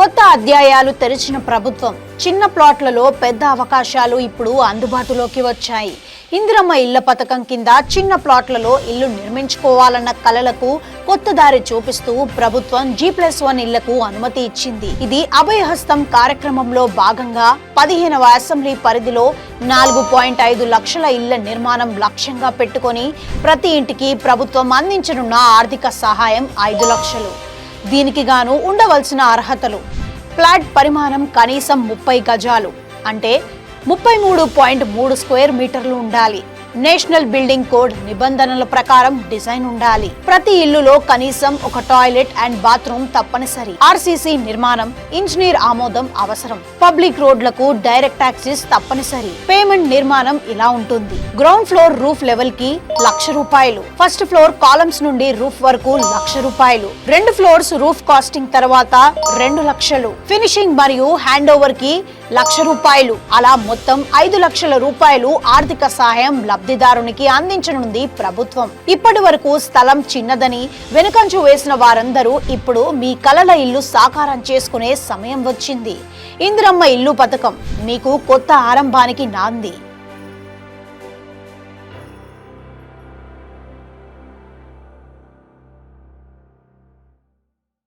కొత్త అధ్యాయాలు తెరిచిన ప్రభుత్వం. చిన్న ప్లాట్లలో పెద్ద అవకాశాలు ఇప్పుడు అందుబాటులోకి వచ్చాయి. ఇందిరమ్మ ఇళ్ల పథకం కింద చిన్న ప్లాట్లలో ఇల్లు నిర్మించుకోవాలన్న కలలకు కొత్త దారి చూపిస్తూ ప్రభుత్వం G+1 ఇళ్లకు అనుమతి ఇచ్చింది. ఇది అభయహస్తం కార్యక్రమంలో భాగంగా 15వ అసెంబ్లీ పరిధిలో 4.5 లక్షల ఇళ్ల నిర్మాణం లక్ష్యంగా పెట్టుకొని ప్రతి ఇంటికి ప్రభుత్వం అందించనున్న ఆర్థిక సహాయం 5 లక్షలు. దీనికి గాను ఉండవలసిన అర్హతలు: ఫ్లాట్ పరిమాణం కనీసం 30 గజాలు అంటే 33.3 స్క్వేర్ మీటర్లు ఉండాలి. నేషనల్ బిల్డింగ్ కోడ్ నిబంధనల ప్రకారం డిజైన్ ఉండాలి. ప్రతి ఇల్లులో కనీసం ఒక టాయిలెట్ అండ్ బాత్రూమ్ తప్పనిసరి. RCC నిర్మాణం, ఇంజనీర్ ఆమోదం అవసరం. పబ్లిక్ రోడ్లకు డైరెక్ట్ యాక్సెస్ తప్పనిసరి. పేమెంట్ నిర్మాణం ఇలా ఉంటుంది: గ్రౌండ్ ఫ్లోర్ రూఫ్ లెవెల్ కి ₹1,00,000, ఫస్ట్ ఫ్లోర్ కాలమ్స్ నుండి రూఫ్ వరకు ₹1,00,000, 2 ఫ్లోర్స్ రూఫ్ కాస్టింగ్ తర్వాత 2 లక్షలు, ఫినిషింగ్ మరియు హ్యాండ్ ఓవర్ కి ₹1,00,000. అలా మొత్తం 5 లక్షల రూపాయలు ఆర్థిక సహాయం లబ్ధిదారునికి అందించనుంది ప్రభుత్వం. ఇప్పటి వరకు స్థలం చిన్నదని వెనుకంచు వేసిన వారందరూ ఇప్పుడు మీ కలల ఇల్లు సాకారం చేసుకునే సమయం వచ్చింది. ఇందిరమ్మ ఇల్లు పథకం మీకు కొత్త ఆరంభానికి నాంది.